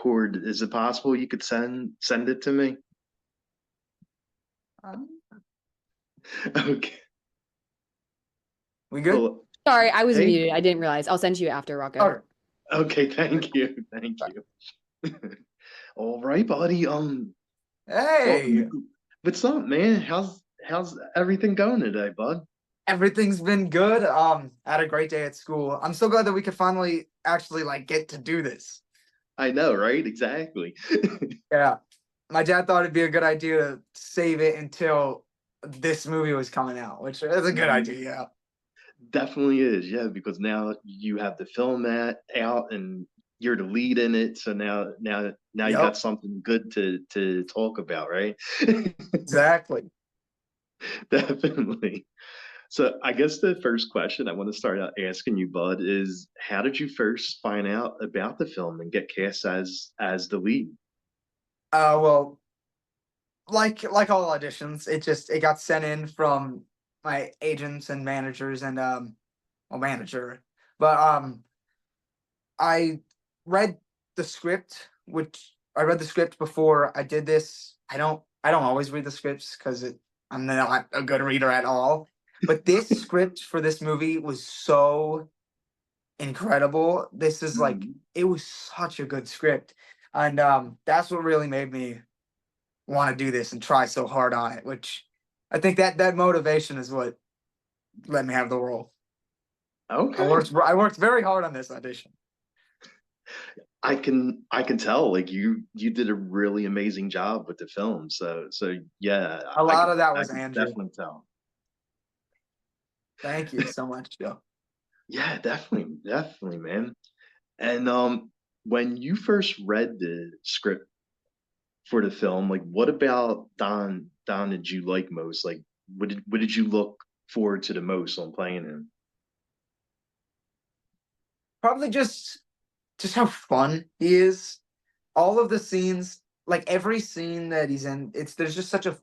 record. Is it possible you could send it to me? Um, Okay. we good? Well, Sorry, I was hey. muted. I didn't realize. I'll send you after, Rocco. All right. Okay, thank you. Thank you. All right, buddy. Well, Hey, what's up, man? How's everything going today, bud? everything's been good. I had a great day at school. I'm so glad that we could finally actually like get to do this. I know, right? Exactly. Yeah. My dad thought it'd be a good idea to save it until this movie was coming out, which is a good idea. Yeah. Definitely is, yeah, because now you have the film out and you're the lead in it. So now you got Yep. something good to talk about, right? Exactly. Definitely. So I guess the first question I want to start out asking you, Bud, is how did you first find out about the film and get cast as the lead? Well, like all auditions, it got sent in from my agents and managers and well, manager. But I read the script, which I read the script before I did this. I don't always read the scripts because I'm not a good reader at all. But this script for this movie was so incredible. This is like Mhm. it was such a good script. And that's what really made me want to do this and try so hard on it, which I think that motivation is what let me have the role. Okay. I worked very hard on this audition. I can tell like you did a really amazing job with the film. So yeah, A I lot could of that I was could Andrew. definitely tell. Thank you so much, Joe. Yeah, definitely, man. And when you first read the script for the film, like what about Don did you like most? Like what did you look forward to the most on playing him? Probably just how fun he is. All of the scenes, like every scene that he's in, there's just such a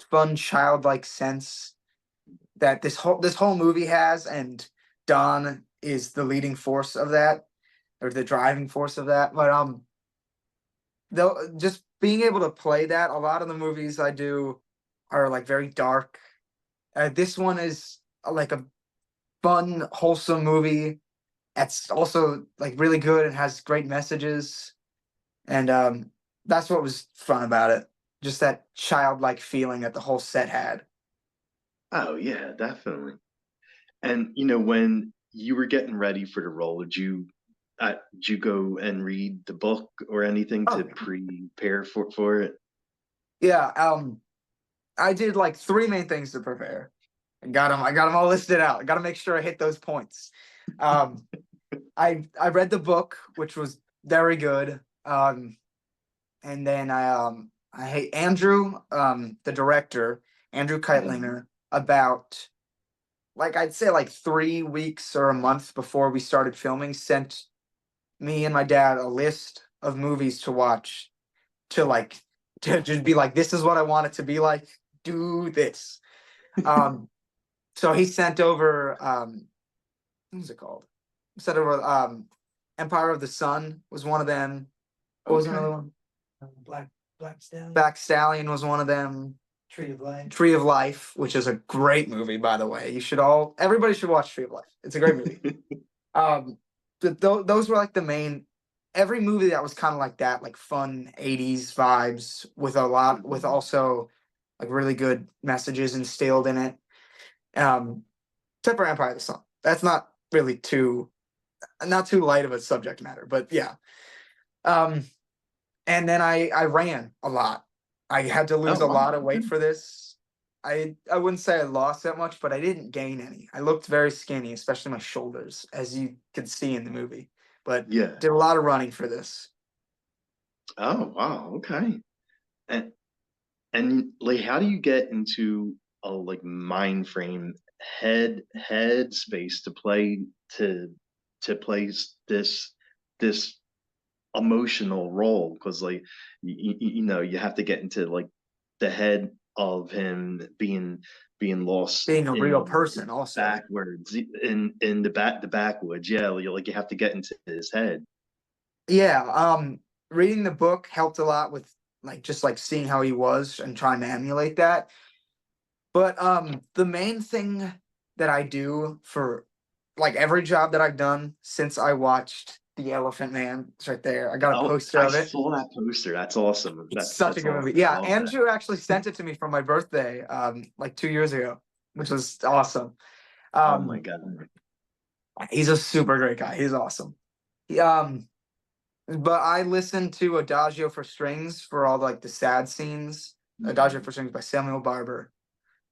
fun childlike sense that this whole movie has, and Don is the leading force of that, or the driving force of that. But though just being able to play that, a lot of the movies I do are like very dark. This one is like a fun, wholesome movie. It's also like really good and has great messages. And that's what was fun about it. Just that childlike feeling that the whole set had. Oh yeah, definitely. And when you were getting ready for the role, did you go and read the book or anything Oh to prepare for it? yeah, I did like three main things to prepare. I got them all listed out. I got to make sure I hit those points. Um, I read the book, which was very good. And then I hate Andrew, the director, Andrew Mhm. Keitlinger, about like I'd say like 3 weeks or a month before we started filming, sent me and my dad a list of movies to watch to like to just be like, this is what I want it to be like. Do this. Um, so he sent over what was it called? Sent over Empire of the Sun was one of them. What was another Okay. one? Black Stallion, Black Stallion was one of them. Tree of Life. Tree of Life, which is a great movie, by the way. Everybody should watch Tree of Life. It's a great movie. Those were like the main. Every movie that was kind of like that, like fun '80s vibes with also like really good messages instilled in it. Except for Empire of the Sun. That's not too light of a subject matter, but yeah. Um, and then I ran a lot. I had to lose Oh a wow. lot of weight for this. I wouldn't say I lost that much, but I didn't gain any. I looked very skinny, especially my shoulders, as you could see in the movie. But Yeah. did a lot of running for this. Oh wow. Okay. And like how do you get into a like mind frame head space to play this emotional role? Because like you have to get into like the head of him being lost Being a real in person, also. backwards in the backwoods. Yeah, like you have to get into his head. Yeah. reading the book helped a lot with like just like seeing how he was and trying to emulate that. But the main thing that I do for like every job that I've done since I watched The Elephant Man, it's right there. I got a Oh, poster I of it. saw that poster. That's awesome. It's such a good movie. Awesome. I Yeah, love that. Andrew actually sent it to me for my birthday, like 2 years ago, which was awesome. Oh my Um, God. he's a super great guy. He's awesome. He, but I listen to Adagio for Strings for all like the sad scenes. Adagio for Strings by Samuel Barber.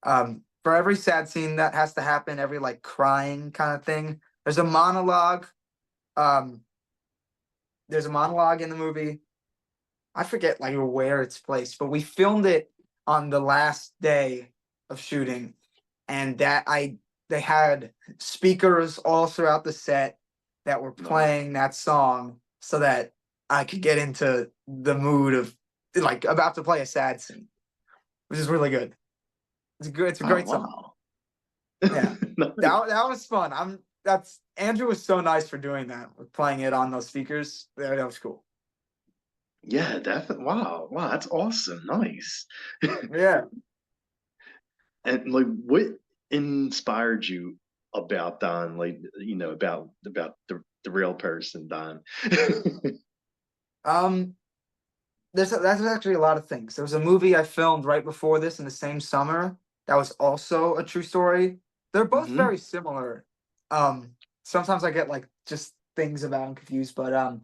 For every sad scene that has to happen, every like crying kind of thing, there's a monologue. Um, there's a monologue in the movie. I forget like where it's placed, but we filmed it on the last day of shooting, and they had speakers all throughout the set that were playing that song so that I could get into the mood of like about to play a sad scene, which is really good. It's good. It's a Oh great song. wow. Yeah. Nice. That was fun. That's Andrew was so nice for doing that, with playing it on those speakers. That was cool. Yeah, definitely. Wow, wow, that's awesome. Nice. Yeah. And like, what inspired you about Don? Like, about the real person, Don. Um, that's actually a lot of things. There was a movie I filmed right before this in the same summer that was also a true story. They're both Hmm. very similar. Sometimes I get like just things about them confused, but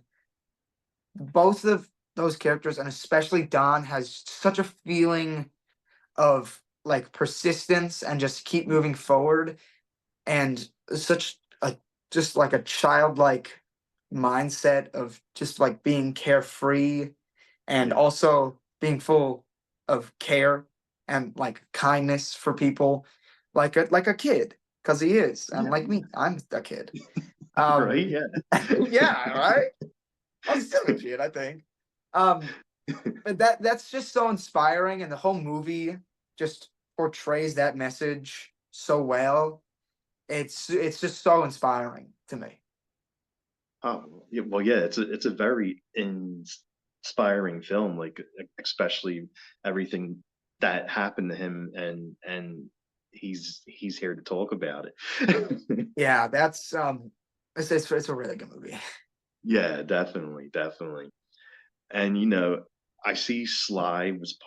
both of those characters, and especially Don, has such a feeling of like persistence and just keep moving forward, and such a just like a childlike mindset of just like being carefree and Yeah. also being full of care and like kindness for people, like a kid, because he is, and Yeah. like me, I'm a kid. Right. Yeah. Yeah, right. I'm still a kid, I think. But that's just so inspiring, and the whole movie just portrays that message so well. It's just so inspiring to me. Oh, yeah, well, yeah, it's a very inspiring film, like especially everything that happened to him, and he's here to talk about it. Yeah, that's it's a really good movie. Yeah, definitely, definitely. And I see Sly was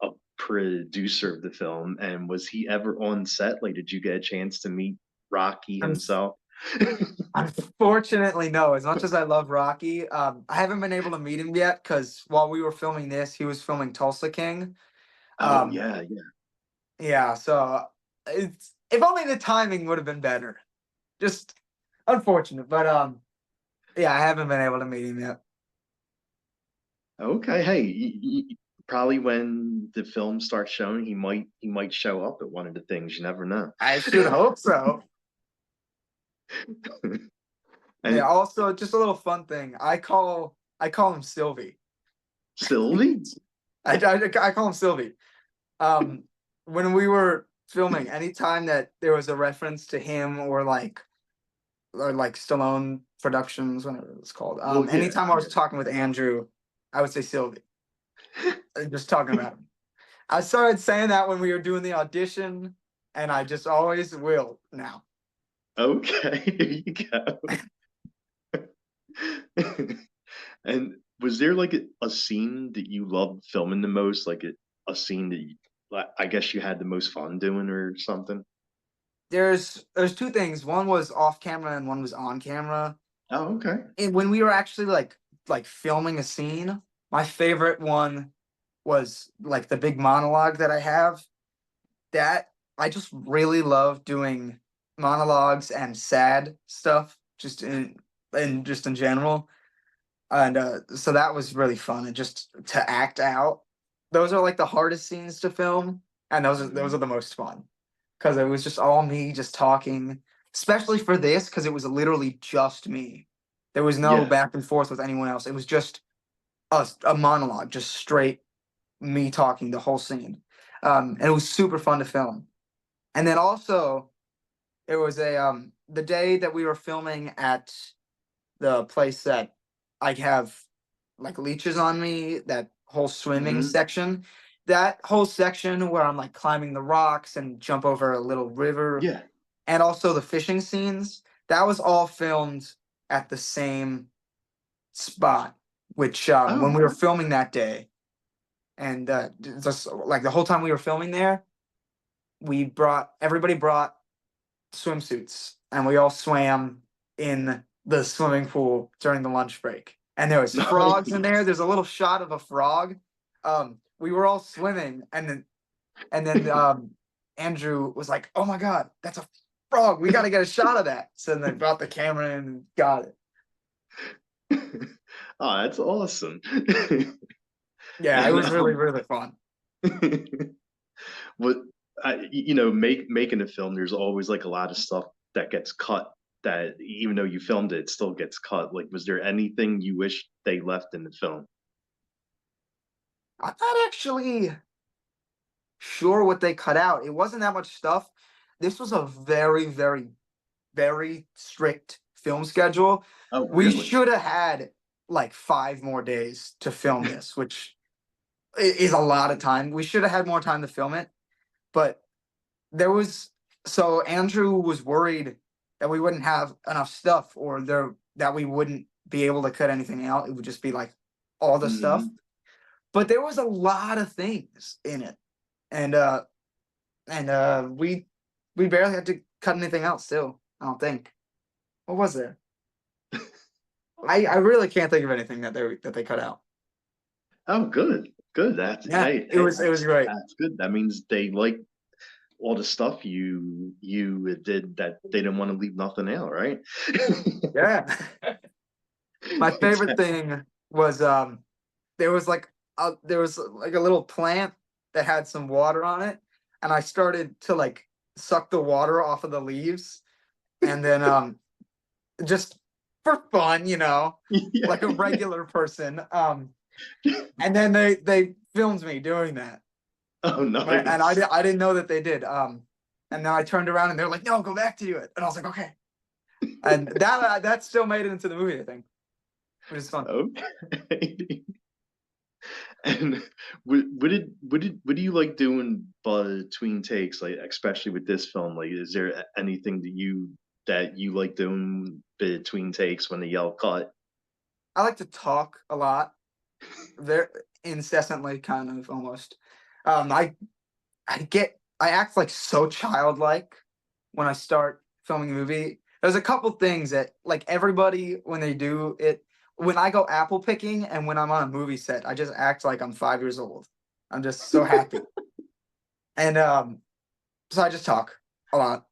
a producer of the film, and was he ever on set? Like, did you get a chance to meet Rocky Un- himself? Unfortunately, no. As much as I love Rocky, I haven't been able to meet him yet because while we were filming this, he was filming Tulsa King. Oh Um, yeah, yeah. yeah, so it's if only the timing would have been better. Just unfortunate, but yeah, I haven't been able to meet him yet. Okay, hey, probably when the film starts showing, he might show up at one of the things. You never know. I should hope so. Yeah. And Also, just a little fun thing. I call him Sylvie. Sylvie? I call him Sylvie. Um, when we were filming, anytime that there was a reference to him or like Stallone Productions, whatever it was called. Well, yeah, Anytime I was talking with Andrew, I would say Sylvie. Just talking about him. I started saying that when we were doing the audition, and I just always will now. okay, here you go. And was there like a scene that you loved filming the most, like a scene that like, I guess you had the most fun doing or something? There's two things. One was off camera and one was on camera. Oh, okay. And when we were actually like filming a scene, my favorite one was like the big monologue that I have. That I just really love doing monologues and sad stuff just in general. And so that was really fun, and just to act out. Those are like the hardest scenes to film, and those are Mhm. the most fun because it was just all me just talking, especially for this because it was literally just me. There was no Yeah. back and forth with anyone else. It was just a monologue, just straight me talking the whole scene. And it was super fun to film. And then also it was a the day that we were filming at the place that I have like leeches on me. That whole swimming Mhm. section, that whole section where I'm like climbing the rocks and jump over a little river, Yeah. and also the fishing scenes. That was all filmed at the same spot, which when Oh, we were filming that day, and just like the whole time we were filming there, everybody brought swimsuits, and we all swam in the swimming pool during the lunch break. And there was frogs in there. nice. There's a little shot of a frog. We were all swimming, and then Andrew was like, "Oh my god, that's a frog! We got to get a shot of that." So then they brought the camera in and got it. Oh, that's awesome. Yeah, it And was really really fun. what making a film, there's always like a lot of stuff that gets cut, that even though you filmed it, it still gets cut. Like, was there anything you wish they left in the film? I'm not actually sure what they cut out. It wasn't that much stuff. This was a very, very, very strict film schedule. Oh, We really? should have had like 5 more days to film this, which is a lot of time. We should have had more time to film it, but there was so Andrew was worried that we wouldn't have enough stuff, or that we wouldn't be able to cut anything out. It would just be like all the stuff. Mhm. But there was a lot of things in it, and we barely had to cut anything else too. I don't think. What was there? I really can't think of anything that they cut out. Oh, good, good. That's Yeah, hey, it was great. that's good. That means they like all the stuff you did, that they didn't want to leave nothing out, right? Yeah. My favorite Exactly. thing was there was like a little plant that had some water on it, and I started to like suck the water off of the leaves, and then just for fun, like a Yeah. regular person. And then they filmed me doing that. Oh, And I, nice. I didn't know that they did. And then I turned around and they're like, "No, go back to it." And I was like, "Okay." And that still made it into the movie, I think, which is fun. Okay. And what do you like doing between takes, like especially with this film? Like, is there anything that you like doing between takes when the yell cut? I like to talk a lot, very incessantly, kind of almost. Um, I I act like so childlike when I start filming a movie. There's a couple things that like everybody when they do it, when I go apple picking and when I'm on a movie set, I just act like I'm 5 years old. I'm just so happy. And so I just talk a lot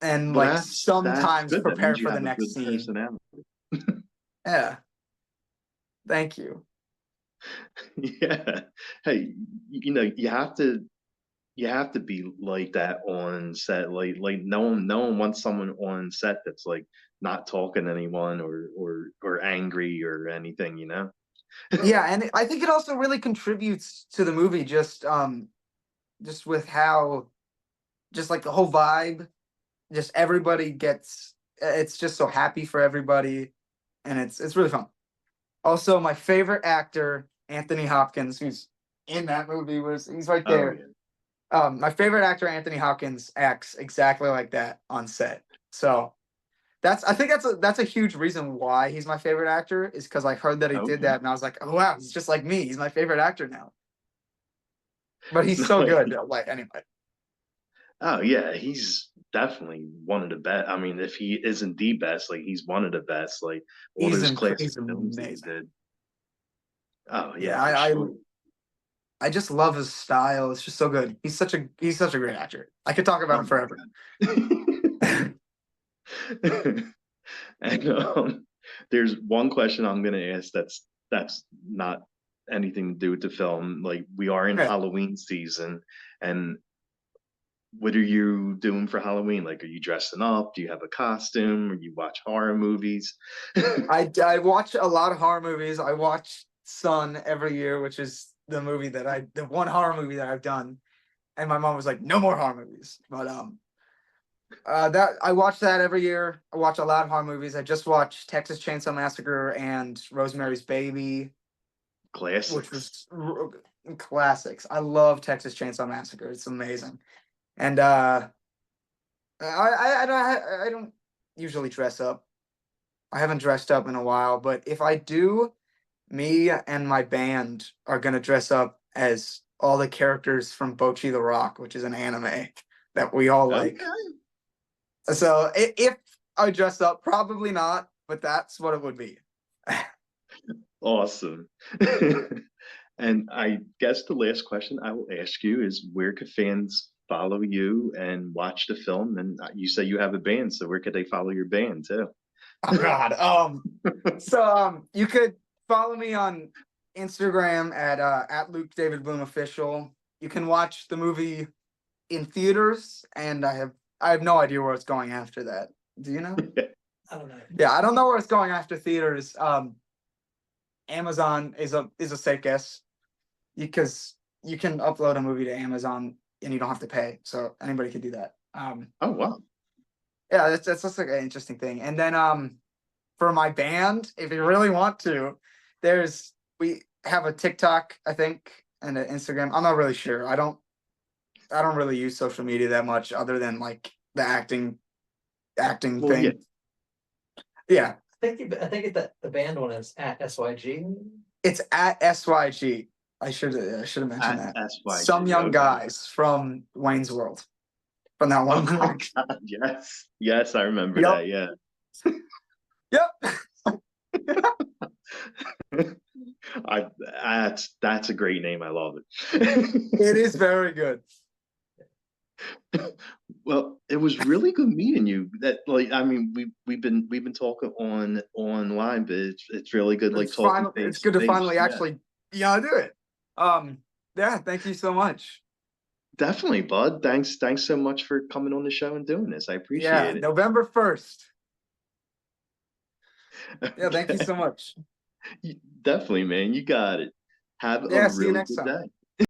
and Well, like that's sometimes good. That prepare means you for the have a next good scene. personality. Yeah, thank you. Yeah. Hey, you have to be like that on set. Like no one wants someone on set that's like not talking to anyone, or angry or anything. Yeah, and I think it also really contributes to the movie just with how just like the whole vibe, just everybody gets it's just so happy for everybody, and it's really fun. Also, my favorite actor, Anthony Hopkins, who's in that movie, was he's right Oh, there. yeah. My favorite actor, Anthony Hopkins, acts exactly like that on set. So I think that's a huge reason why he's my favorite actor, is because I heard that he did Okay. that and I was like, oh wow, he's just like me. He's my favorite actor now. But he's so good. Like anyway, Oh, yeah, he's definitely one of the best. I mean, if he isn't the best, like, he's one of the best. Like, all those classic he's films that he amazing. did. Oh, yeah, Yeah, for sure. I just love his style. It's just so good. He's such a great actor. I could talk about Oh him forever. my God. And there's one question I'm gonna ask that's not anything to do with the film. Like, we are in Okay. Halloween season, and what are you doing for Halloween? Like, are you dressing up? Do you have a costume? Or you watch horror movies? I watch a lot of horror movies. I watch Sun every year, which is the one horror movie that I've done. And my mom was like, no more horror movies. But That I watch that every year. I watch a lot of horror movies. I just watched Texas Chainsaw Massacre and Rosemary's Baby, which Classics. was classics. I love Texas Chainsaw Massacre. It's amazing. And I don't usually dress up. I haven't dressed up in a while, but if I do, me and my band are gonna dress up as all the characters from Bocchi the Rock, which is an anime that we all like. Okay. So if I dress up, probably not, but that's what it would be. Awesome. And I guess the last question I will ask you is where could fans follow you and watch the film? And you say you have a band, so where could they follow your band too? Oh God. So you could follow me on Instagram at Luke David Blumm official. You can watch the movie in theaters, and I have no idea where it's going after that. Do you know? I don't know. Yeah, I don't know where it's going after theaters. Amazon is a safe guess because you can upload a movie to Amazon and you don't have to pay, so anybody can do that. Oh wow. Yeah, that's just like an interesting thing. And then for my band, if you really want to, we have a TikTok, I think, and an Instagram. I'm not really sure. I don't really use social media that much other than like the acting Well, thing. yeah. Yeah. I think the band one is at SYG. It's at SYG. I should have mentioned At that. SYG, Some young okay. guys from Wayne's World. From that one. Oh, God, yes, I remember Yep. that. Yeah. Yep. That's a great name. I love It is very good. it. Well, it was really good meeting you. That like I mean we've been talking online, but it's really good like talking face It's good to face. finally Yeah. actually do it. Yeah, thank you so much. Definitely, bud. Thanks so much for coming on the show and doing this. I Yeah, appreciate it. November 1st. Yeah, thank you Okay. so much. Definitely, man. You got it. Have a Yeah, see you really next good time. day.